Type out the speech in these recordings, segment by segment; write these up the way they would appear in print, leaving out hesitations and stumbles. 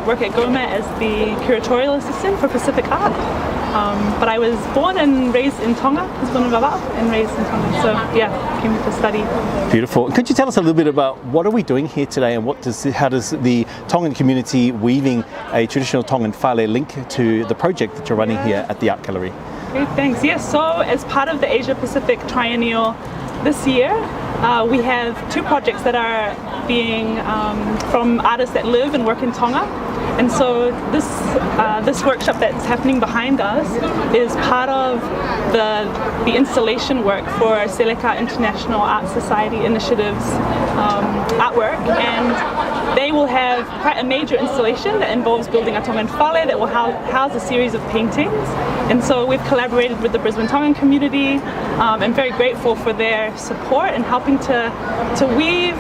work at GOMA as the Curatorial Assistant for Pacific Art. But I was born and raised in Tonga. I was born in Vava'u and raised in Tonga. So yeah, came to study. Beautiful. Could you tell us a little bit about what are we doing here today, and how does the Tongan community weaving a traditional Tongan fale link to the project that you're running here at the Art Gallery? Great, thanks. Yes, so as part of the Asia Pacific Triennial this year, we have two projects that are being from artists that live and work in Tonga. And so this workshop that's happening behind us is part of the installation work for Seleka International Art Society Initiative's artwork, and they will have quite a major installation that involves building a Tongan fale that will house a series of paintings. And so we've collaborated with the Brisbane Tongan Community. I'm very grateful for their support in helping to weave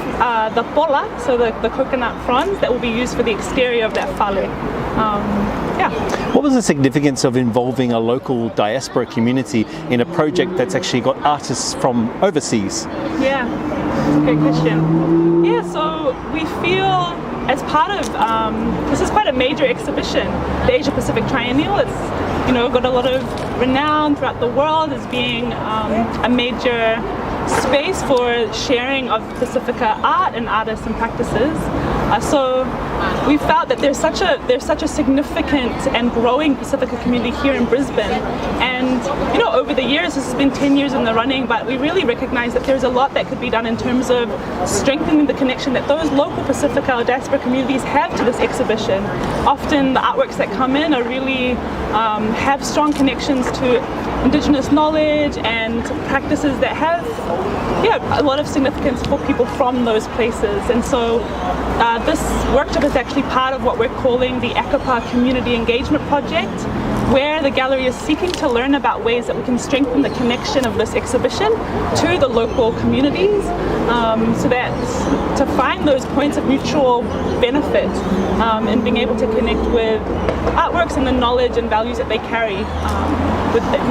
the pola, so the coconut fronds that will be used for the exterior of that fale. Yeah. What was the significance of involving a local diaspora community in a project that's actually got artists from overseas? Yeah, that's a great question. Yeah, so we feel as part of, this is quite a major exhibition, the Asia Pacific Triennial. It's got a lot of renown throughout the world as being a major space for sharing of Pacifica art and artists and practices. So we felt that there's such a significant and growing Pacifica community here in Brisbane, and over the years, this has been 10 years in the running, but we really recognize that there's a lot that could be done in terms of strengthening the connection that those local Pacifica or diaspora communities have to this exhibition. Often the artworks that come in are really have strong connections to Indigenous knowledge and practices that have a lot of significance for people from those places. And so this workshop is actually part of what we're calling the APT10 Community Engagement Project, where the gallery is seeking to learn about ways that we can strengthen the connection of this exhibition to the local communities, so that to find those points of mutual benefit and being able to connect with artworks and the knowledge and values that they carry with them.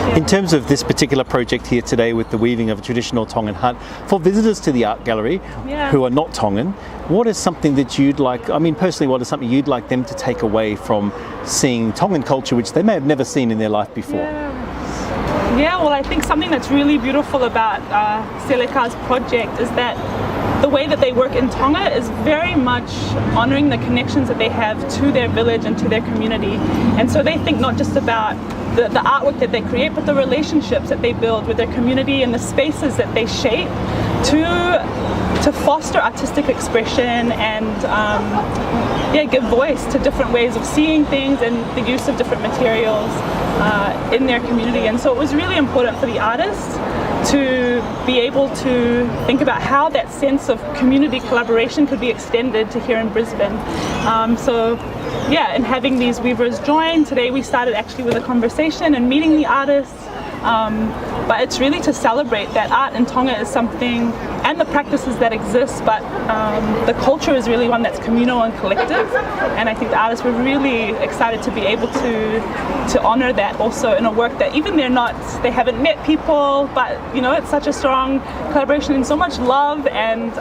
Yeah. In terms of this particular project here today with the weaving of a traditional Tongan hut, for visitors to the Art Gallery who are not Tongan, what is something that you'd like, personally, what is something you'd like them to take away from seeing Tongan culture, which they may have never seen in their life before? Yeah, well, I think something that's really beautiful about Seleka's project is that the way that they work in Tonga is very much honouring the connections that they have to their village and to their community. And so they think not just about the artwork that they create, but the relationships that they build with their community and the spaces that they shape to foster artistic expression and give voice to different ways of seeing things and the use of different materials in their community. And so it was really important for the artists to be able to think about how that sense of community collaboration could be extended to here in Brisbane. And having these weavers join, today we started actually with a conversation and meeting the artists, but it's really to celebrate that art in Tonga is something, and the practices that exist, but the culture is really one that's communal and collective, and I think the artists were really excited to be able to honour that also in a work that even they haven't met people, but it's such a strong collaboration and so much love and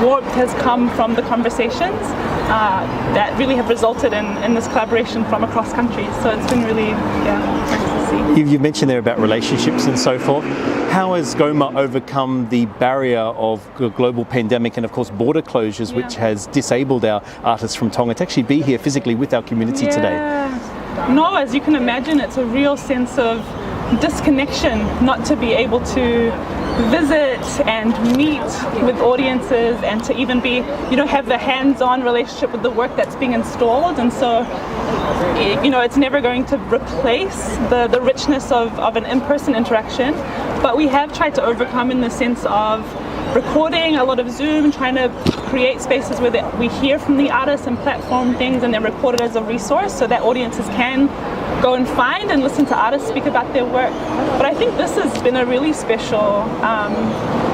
warmth has come from the conversations that really have resulted in this collaboration from across countries. So it's been really nice to see. You mentioned there about relationships and so forth. How has GOMA overcome the barrier of the global pandemic and of course border closures, which has disabled our artists from Tonga to actually be here physically with our community today? No, as you can imagine, it's a real sense of disconnection not to be able to visit and meet with audiences and to even be, have the hands-on relationship with the work that's being installed. And so, it's never going to replace the richness of an in-person interaction, but we have tried to overcome in the sense of recording a lot of Zoom, trying to create spaces where we hear from the artists and platform things and they're recorded as a resource so that audiences can go and find and listen to artists speak about their work. But I think this has been a really special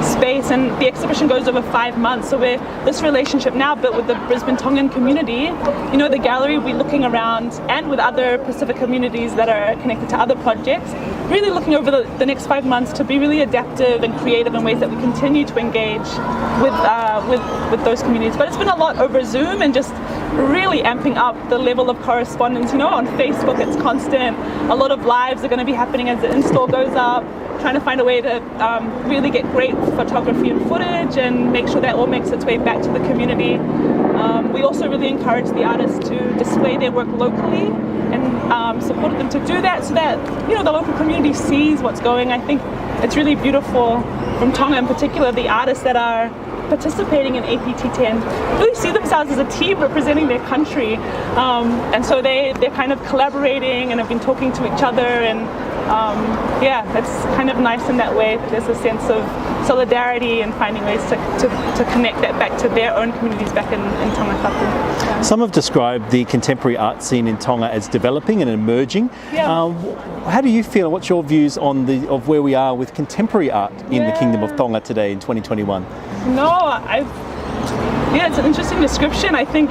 space, and the exhibition goes over 5 months, so this relationship now built with the Brisbane Tongan community, the gallery will be looking around and with other Pacific communities that are connected to other projects really looking over the next 5 months to be really adaptive and creative in ways that we continue to engage with those communities. But it's been a lot over Zoom and just really amping up the level of correspondence. On Facebook it's constant. A lot of lives are going to be happening as the install goes up, trying to find a way to really get great photography and footage and make sure that all makes its way back to the community. We also really encourage the artists to display their work locally and supported them to do that so that the local community sees what's going. I think it's really beautiful from Tonga in particular, the artists that are participating in APT10 really see themselves as a team representing their country, and so they're kind of collaborating and have been talking to each other, and it's kind of nice in that way that there's a sense of solidarity and finding ways to connect that back to their own communities back in Tonga Tapu. Some have described the contemporary art scene in Tonga as developing and emerging. How do you feel? What's your views on of where we are with contemporary art in the Kingdom of Tonga today in 2021? It's an interesting description. I think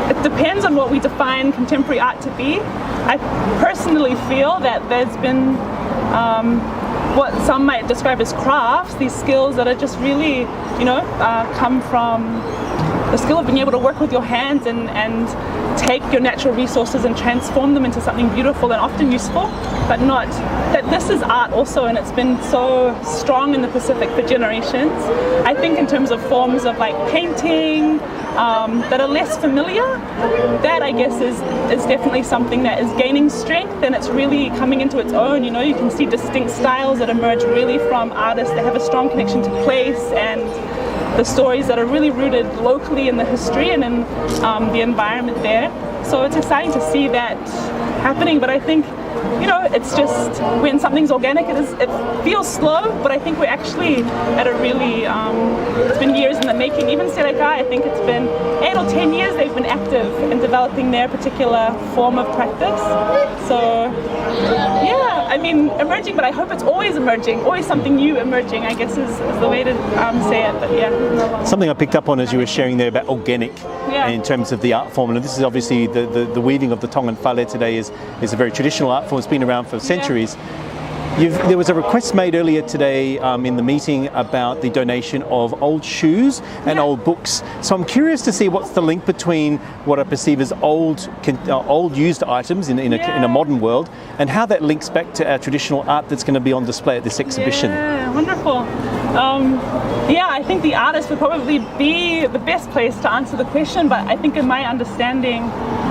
it depends on what we define contemporary art to be. I personally feel that there's been what some might describe as crafts, these skills that are just really, come from the skill of being able to work with your hands and take your natural resources and transform them into something beautiful and often useful, but not that this is art also, and it's been so strong in the Pacific for generations. I think in terms of forms of like painting that are less familiar, that I guess is definitely something that is gaining strength and it's really coming into its own. You can see distinct styles that emerge really from artists that have a strong connection to place and the stories that are really rooted locally in the history and in the environment there. So it's exciting to see that happening, but I think it's just when something's organic, it feels slow, but I think we're actually at a really, it's been years in the making. Even Sereka, I think it's been 8 or 10 years they've been active in developing their particular form of practice. So emerging, but I hope it's always emerging, always something new emerging, I guess is the way to say it, but Something I picked up on as you were sharing there about organic in terms of the art form, and this is obviously the weaving of the Tongan Fale today is a very traditional art form. It's been around for centuries. There was a request made earlier today in the meeting about the donation of old shoes and old books. So I'm curious to see what's the link between what I perceive as old used items in a modern world and how that links back to our traditional art that's going to be on display at this exhibition. Yeah, wonderful. I think the artist would probably be the best place to answer the question, but I think in my understanding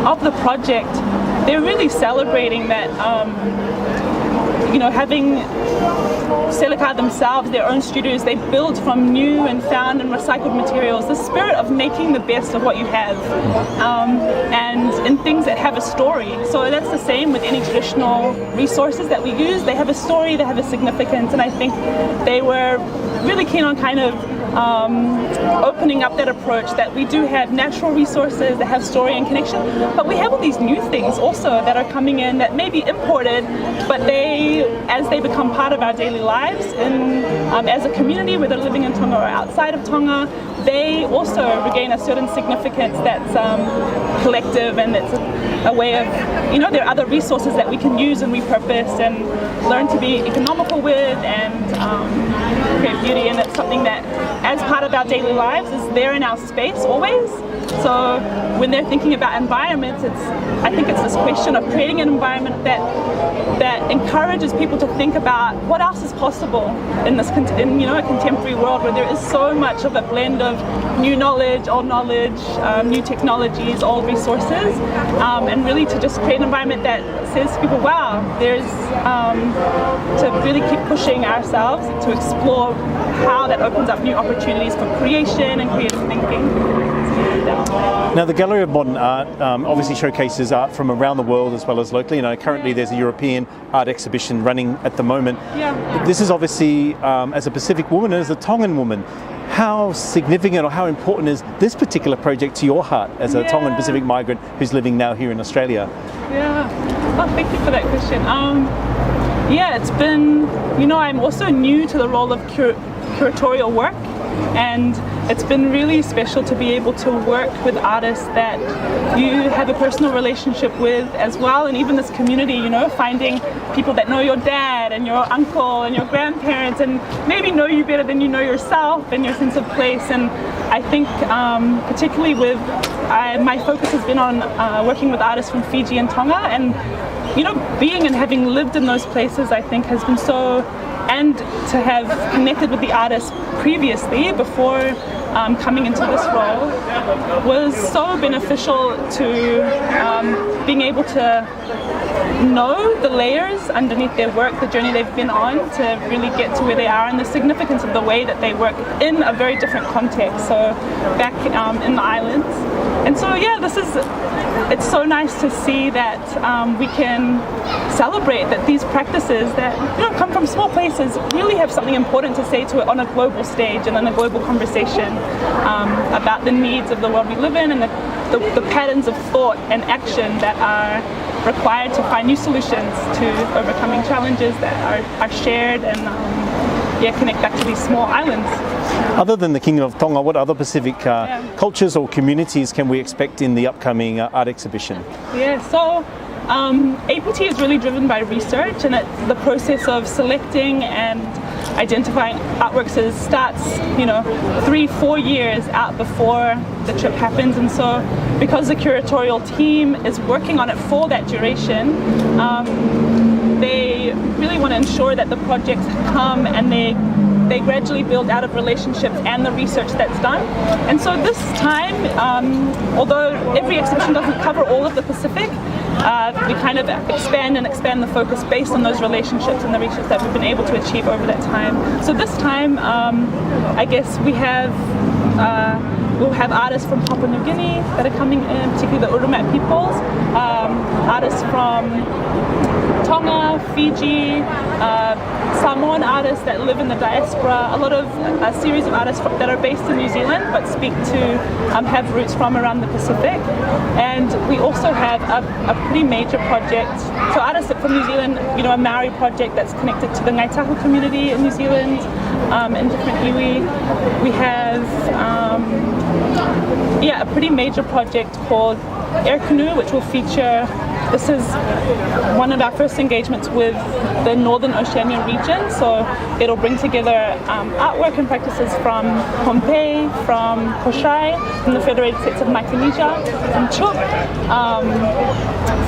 of the project, they're really celebrating that having Seleka themselves, their own studios, they build from new and found and recycled materials, the spirit of making the best of what you have, and in things that have a story. So that's the same with any traditional resources that we use. They have a story, they have a significance, and I think they were really keen on kind of opening up that approach that we do have natural resources that have story and connection, but we have all these new things also that are coming in that may be imported, but as they become part of our daily lives and as a community, whether living in Tonga or outside of Tonga, they also regain a certain significance that's collective, and it's a way of, there are other resources that we can use and repurpose and learn to be economical with and create beauty, and it's something that as part of our daily lives is there in our space always. So when they're thinking about environments, I think it's this question of creating an environment that encourages people to think about what else is possible in this a contemporary world where there is so much of a blend of new knowledge, old knowledge, new technologies, old resources, and really to just create an environment that says to people, wow, there's to really keep pushing ourselves to explore how that opens up new opportunities for creation and creative thinking. Now, the Gallery of Modern Art obviously showcases art from around the world as well as locally. Currently there's a European art exhibition running at the moment. This is obviously, as a Pacific woman and as a Tongan woman, how significant or how important is this particular project to your heart as a Tongan Pacific migrant who's living now here in Australia? Well, thank you for that question. Yeah, it's been, I'm also new to the role of curatorial work, and it's been really special to be able to work with artists that you have a personal relationship with as well, and even this community, finding people that know your dad and your uncle and your grandparents and maybe know you better than you know yourself and your sense of place. And I think particularly my focus has been on working with artists from Fiji and Tonga, and being and having lived in those places, I think has been so, and to have connected with the artists previously before coming into this role was so beneficial to being able to know the layers underneath their work, the journey they've been on to really get to where they are, and the significance of the way that they work in a very different context, so back in the islands. And so it's so nice to see that we can celebrate that these practices that come from small places really have something important to say to it on a global stage and in a global conversation about the needs of the world we live in, and the patterns of thought and action that are required to find new solutions to overcoming challenges that are shared and connect back to these small islands. Other than the Kingdom of Tonga, what other Pacific cultures or communities can we expect in the upcoming art exhibition? Yeah, so APT is really driven by research, and the process of selecting and identifying artworks starts 3-4 years out before the trip happens. And so because the curatorial team is working on it for that duration, they really want to ensure that the projects come and they gradually build out of relationships and the research that's done. And so this time, although every exhibition doesn't cover all of the Pacific, we kind of expand the focus based on those relationships and the research that we've been able to achieve over that time. So this time, I guess we'll have artists from Papua New Guinea that are coming in, particularly the Urumat peoples, artists from Tonga, Fiji, Samoan artists that live in the diaspora, a series of artists that are based in New Zealand but have roots from around the Pacific. And we also have a pretty major project, so artists from New Zealand, a Maori project that's connected to the Ngaitahu community in New Zealand, in different iwi. We have a pretty major project called Air Canoe, which will feature, this is one of our first engagements with the Northern Oceania region, so it'll bring together artwork and practices from Pohnpei, from Koshai, from the Federated States of Micronesia, from Chuuk,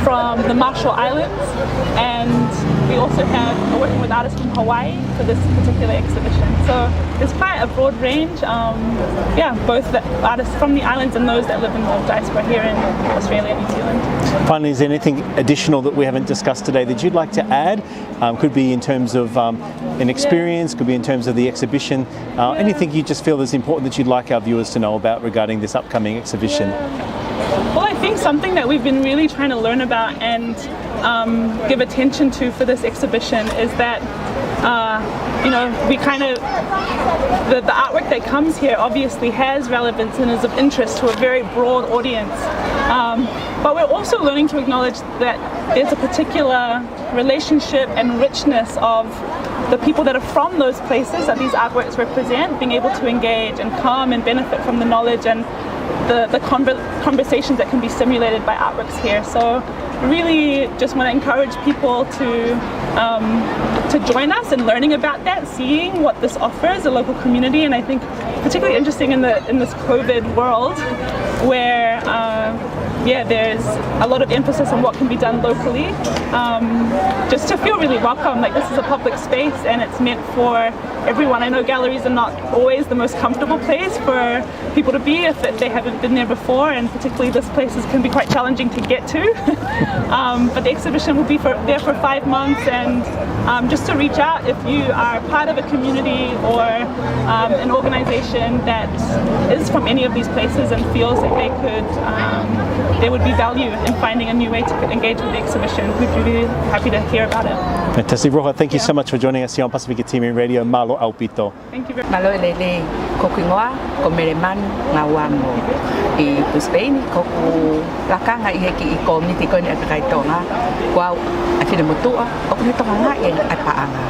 from the Marshall Islands, and we also are working with artists from Hawaii for this particular exhibition. So there's quite a broad range, both the artists from the islands and those that live in the diaspora here in Australia and New Zealand. Finally, is there anything additional that we haven't discussed today that you'd like to add? Could be in terms of an experience, could be in terms of the exhibition, anything you just feel is important that you'd like our viewers to know about regarding this upcoming exhibition? Well, I think something that we've been really trying to learn about and give attention to for this exhibition is that the artwork that comes here obviously has relevance and is of interest to a very broad audience, but we're also learning to acknowledge that there's a particular relationship and richness of the people that are from those places that these artworks represent, being able to engage and come and benefit from the knowledge and the conversations that can be stimulated by artworks here. So really just want to encourage people to join us in learning about that, seeing what this offers a local community. And I think particularly interesting in this COVID world where there's a lot of emphasis on what can be done locally, just to feel really welcome. Like, this is a public space and it's meant for everyone. I know galleries are not always the most comfortable place for people to be if they haven't been there before, and particularly this places can be quite challenging to get to. But the exhibition will be there for 5 months, and just to reach out if you are part of a community or an organization that is from any of these places and feels that they could there would be value in finding a new way to engage with the exhibition. We'd be really happy to hear about it. Fantastic. Ruha, thank you so much for joining us here on Pacific TV Radio. Malo Aupito. Thank you very much. Malo lele kokingoa ko Mele Ngauamo I Brisbane ko lakanga I heki I community ko ni Fale Tonga. Wow, afina mutua o ko Tonga I paanga.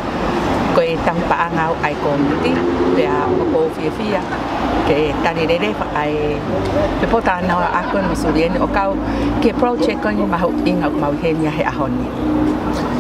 Ko tang paanga ai community pea ko fia ke tani lele ai te pota na ako no surieni o kau ke project ko ni mahu inga mau henia he ahoni.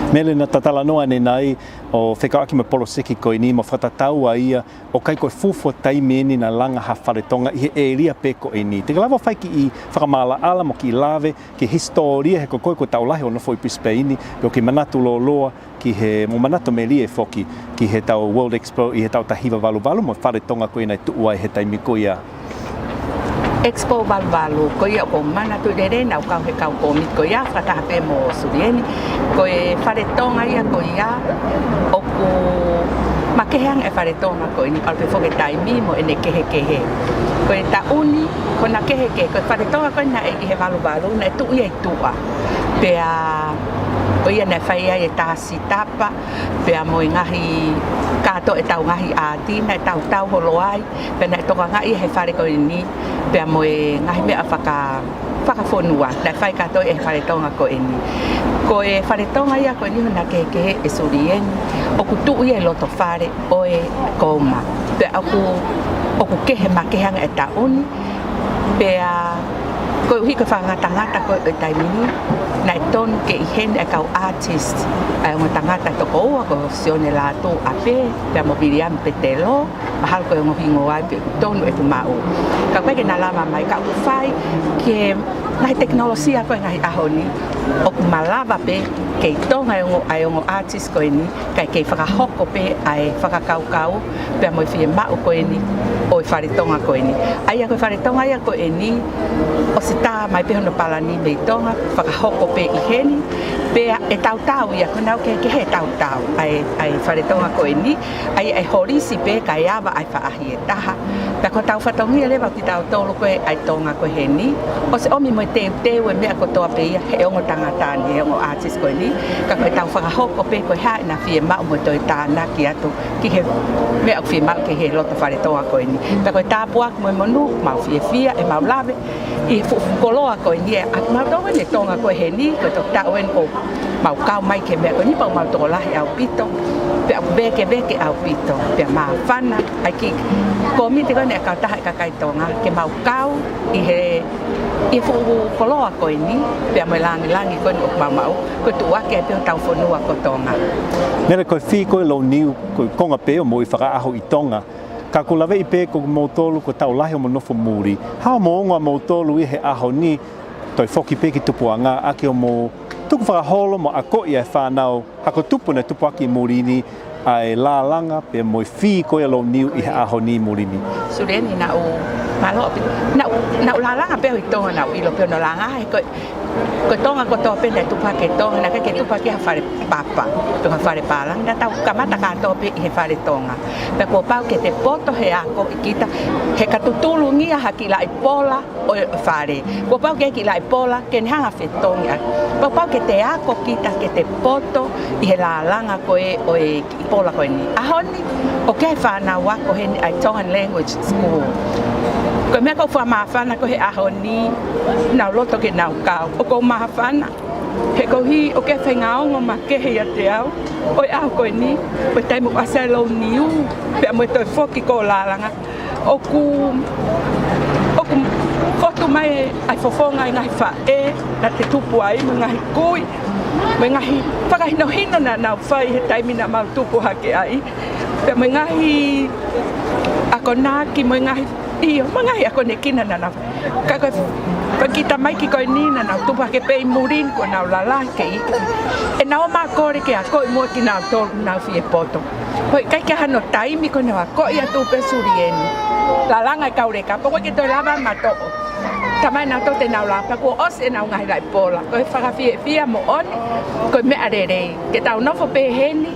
Mele na TALANOA nei o whekaaki me poloseki koe ni mo whatatau a ia o kai koe fufua taimeni na langa ha Fale Tonga I he eria pe koe ni. Te lava whaiki I whakamala ala mo ki lave ki historia he koe koe taulahi o nofo I Brisbane o ki manatu lo loa ki he mo manatu me lie foki ki he tau World Expo I he tau tahiwa valu mo Fale Tonga koe nei tuua he taimi koe ia. Expo balbalu ko ia ko mana tu dere na ka he ka ko mit ko ia fata pe mo surieni ko e Fale Tonga ia ko ia o ko makehang e Fale Tonga ko ni alpe fo ke taimi mo ene ke he ko e ta uni ko na ke ko Fale Tonga ko na e he balbalu na tu ia tua pe a ko ia na fai ia ta sitapa pe a mo ngahi kato e tau ngahi ati na tau holoai pe na toka ngai he Fale ko ni pe mo ngahi me afaka fonua na fai kato e Fale Tonga ko eni ko e Fale Tonga ia ko ni na ke e surien o ku tu ia loto fare o e koma pe aku o ku ke he makehanga e tauni pe a ko hi ko fanga tangata ko e taimini na ton ke hen e kau artist ai mo tangata to ko ko sione la to ape pe mo William petelo mahal ko mo hingo ai pe ton e mau ka pe ke na lama mai ka fai ke na teknologia ko ngai ahoni o malava pe ke tonga ai ngo artist ko ni kai ke faka hoko pe ai faka kau pe mo fi mau ko ni o Fale Tonga ko ni ai ko Fale Tonga ia ko ni o sita mai pe no palani me tonga faka hoko pe I heni pe e tau ia ko nau ke he tau ai Fale Tonga ko ni ai horisi pe kai ava ai fa ahi taha pe ko tau fatongi le ba ki tau tolo ko ai tonga ko heni o se omi mo te we me ko to pe ia he o tangata ni he o artist ko ni ka ko tau faka hoko pe ko ha na fi ma mo to tana ki ato ki he me o fi ma ke he lo to Fale Tonga ko ni pe ko ta puak mo monu ma fia e ma lave I fu koloa ko ni a ma do ne tonga ko he ni ko to ta wen ko mau kau mai ke me ko ni pa mau to la au pito pe be ke au pito pe ma fana ai ki ko mi te ko ne ka ta ka kai tonga ke mau kau I fu koloa ko ni pe ma langi ko ni ma mau ko tu wa ke pe tau fonua ko tonga Nere ko fi ko lo niu ko konga pe o mo I whaka aho I tonga ka ko lave I pe ko motolu ko tau lahi o monofo muri ha mo nga motolu I he aho ni toi foki pe ki tupuanga ake o mo tuku whakaholo mo ako I e whanau hako tupu na tupu aki murini ai la langa pe mo fi ko lo niu I he aho ni murini sureni na o malo na la langa pe I tonga na I lo pe no langa ko tonga ko to pe na tupa ke tonga na ke tupa ke Fale papa pe Fale palang na tau kamata ka to pe he Fale Tonga pe ko pau ke te poto he ako kita he ka tutulu ngia hakila I pola o Fale ko pau ke kila I pola ke hanga fe tonga ko pau ke te ako kita ke te poto I he la langa ko e o e pola ko ni ahoni o ke fa na wa ko he I Tongan language school ko me ko fa mafana ko he ahoni na loto ke na ka o ko mafana he ko hi o ke fengao ngo ma ke he te au o a ko ni o tai mo aselo niu pe mo to foki ko la langa o ku foto mai ai fofonga ngai fa e na te tupu ai ngai koi ngai fa no hino na fa he tai mina ma tupu ha ke ai pe ngai akona ki ngai Iyo, mangai ako ne kina na kaka kita mai ki ko ni na tupa ke pe murin ko na la ke e na ma ko ke ko mo ki na to na fi poto ko kai ke hano tai mi ko na ko ia tu pe surien la langa ka ure ka po ke to lava ma to tamai na to te na la pa ko os e na ngai lai pola ko fa fi mo on ko me arere ke tau no fo pe heni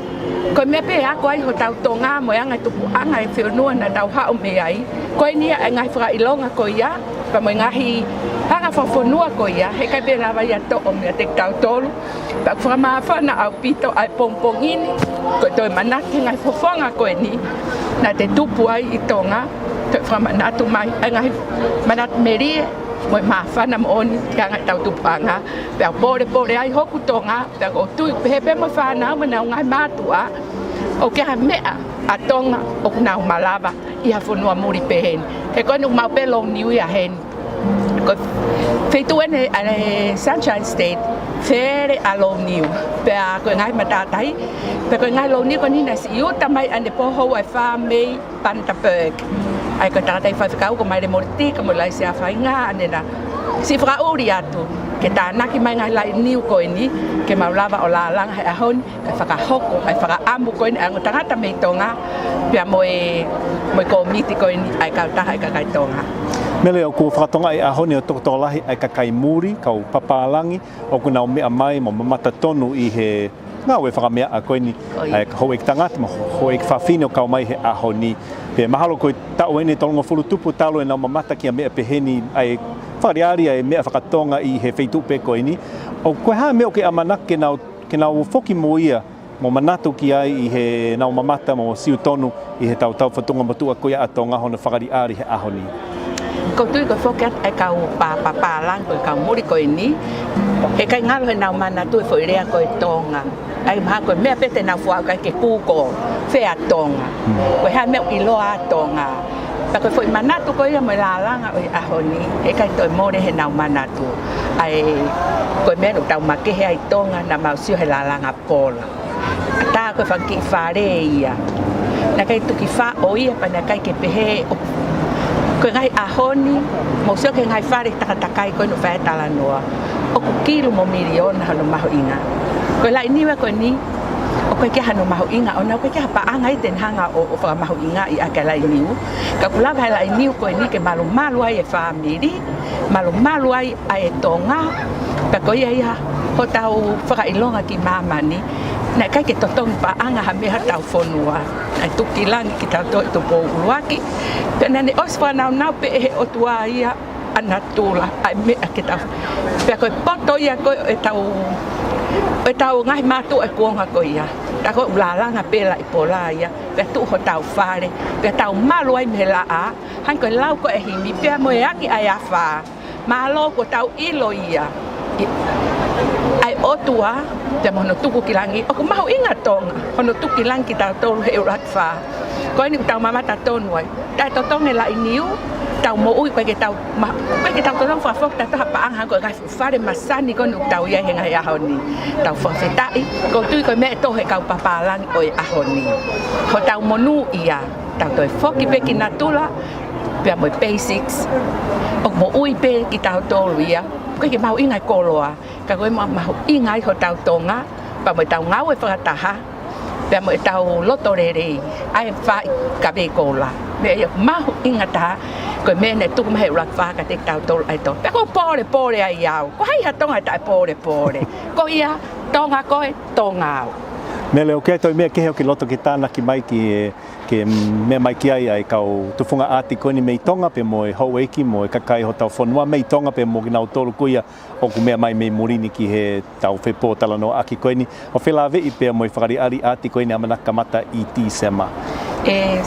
ko me pe ako ai ho tau tonga mo anga tu anga fi no na tau ha o me ai ko ni ngai fra ilonga ko ia pa mo ngahi hanga fofonua ko ia he kai be lava ia to o me te tautolu pa fra ma fa na au pito ai pompongini ko to manaki ngai fofonga ko ni na te tupu ai I Tonga te fra manatu mai ngai manat merie mo ma fa na oni ka ngai tau tupanga pa pore ai hoku Tonga pa o tu he pe mo fa na mo na ngai matua o ke ha mea a Tonga o na malava ia fonua muri pehen e ko no mau pe long niu ia hen ko feito ene Sunshine State fere along niu pe a ko ngai mata tai pe ko ngai long niu ko ni na si u tamai ane po ho ai fa me Pantaberg ai ko ta tai fa ka ko mai le morti ko mo lai se a fa nga ane na si fra ori atu ke ta na ki mai ngai lai niu ko ni ke maulava o la lang ha hon ka fa ka hoko ai fa ka amu ko ni ang tangata me Tonga pe mo mo ko miti ko ni ai ka ta ai ka kai Tonga Mele o ku whakatonga I ahone o tokotolahi ai ka kai muri, kau papalangi, o ku nau mea mai mo mamata tonu I he ngā we whakamea a koe ni ai ka hoe ki tangata, ma hoe ki whawhine o kau mai he ahoni. Pe mahalo koe tau ene tolonga fulu tupu talo e nau mamata ki a mea peheni ai whariari ai mea whakatonga I he feitupe koe ni. O koe haa mea o ke amanak ke nau whoki mo ia mo manatu ki ai I he nau mamata mo siu tonu I he tau whatunga matua koe a Tonga hona whakariari he ahoni. Ko tui ko fokat ai kau pa lang ko kau muri ko ni e kai ngalo he nau mana tu foi rea ko Tonga ai ma ko me pete na fua ka ke ku ko fe a Tonga ko ha me I lo a Tonga pa ko foi mana tu ko ia mo la lang a honi e kai to mo he nau mana tu ai ko me no tau ma ke he ai Tonga na ma siu he la lang a pola ta ko fa ki fa re ia na kai tu ki fa o ia pa na kai ke pehe ko ngai ahoni mo se ke ngai fare takatai ko no fa TALANOA o ku kilo mo milion hano maho inga ko lai ni wa ko ni o ko ke hano maho inga o na ko ke pa anga I ten hanga o fa maho inga I akala ni ka kula ba lai ni ko ni ke malu ai e family malu ai ai Tonga pa ko ia ho tau fa ilonga ki mama ni na kai ke totong pa anga ha me ha tau fonua ai tukilangi ki tau to po uaki pena ne osfa na pe o tua ia anatula ai me ke tau pe ko poto ia ko e tau ngai matu e kuonga ko ia ta ko la langa pe la ipola ia pe tu ho tau fare pe tau malu ai me la a han ko lau ko e himi pe mo aki ai afa malo ko tau ilo ia ai otua te mono tuku kilangi o ko mahu inga Tonga hono tuku kilangi ta tolu he urat fa ko ni tau mama ta tonu ai ta to tonge la iniu tau mo ui pe ke tau tonu fa fok ta pa ang ha ko ga fa de masani ko nu tau ia henga ya honi tau fa fetai ko tu ko me to he kau papalang oi ahoni ho tau monu ia tau to foki pe ki natula pe mo basics o mo ui pe ki tau tolu ia ko ke mau ingai koloa ka ko mau ingai ho tau Tonga pa mo tau ngau e whakataha pa mo tau lotorere ai fa ka be kola me mau ingata ko me ne tu me rak fa ka te tau tol ai to pa ko pore ai yau ko hai ha Tonga ta pore ko ia Tonga ko Tonga Mele o ke toi mea kehe o ki loto ki tāna ki mai ke mea mai ki ai kau tufunga ati koe ni mei Tonga pe mo e hau eki mo e kakai ho tau whanua mei Tonga pe mo ki nau tolu kuia o ku mea mai mei murini ki he tau whepo TALANOA aki koe ni o whelave I pe mo e whakariari ati koe ni amana kamata I ti sema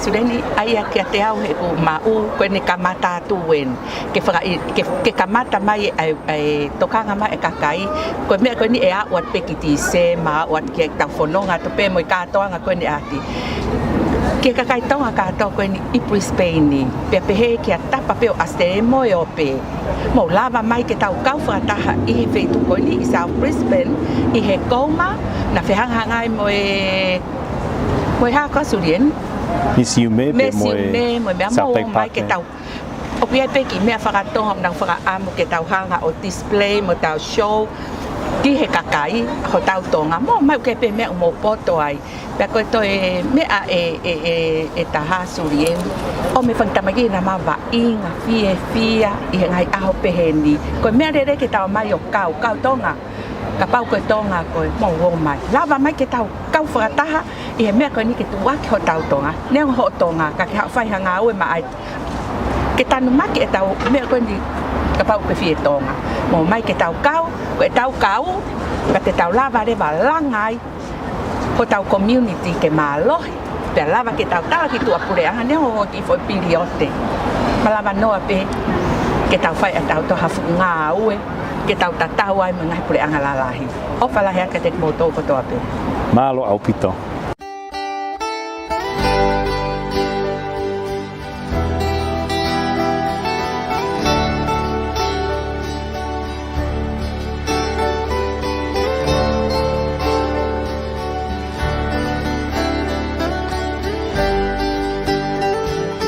Sureni ai ke te au he ko mau ko ne kamata tuen ke kamata mai ai tokanga mai kakai ko me ko ni e a wat pekiti se ma wat ke ta fononga to pe mo ka toanga ko ni ati ke kakai tonga ka to ko ni I Brisbane ni pe he ke tapa pe o aste mo yo pe mo lava mai ke tau kau fa ta I fe tu ko ni South Brisbane I he QAGOMA na fe hanga ngai mo ha ko surien Misiume pe mo mai ke tau o pia pe ki mea whakatonga nang whakaamu ke tau hanga o display mo tau show ki he kakai ho tau Tonga mo mai ke pe mea mo poto ai pe ko to mea e taha surien o me fantamagi na ma va inga fia I ngai aho pe heni ko mea re ke tau mai o kau Tonga ka pau ko Tonga ko mo wo mai lava mai ke tau kau whakataha I he mea ko ni ke tu waki ho tau Tonga ne ho Tonga ka ke hau whai hanga ue mai ke tanu maki e tau me ko ni ka pau pe Fale Tonga mo mai ke tau kau ka te tau lava re balangai ko tau community ke malo pe lava ke tau tala ki tua pure anga ne ho ki foi piliote malava noa pe ke tau fai tau to hafu nga ue ke tau tatau ai mga pure anga lalahi o fala hea ke te moto ko to ape Malo au pito.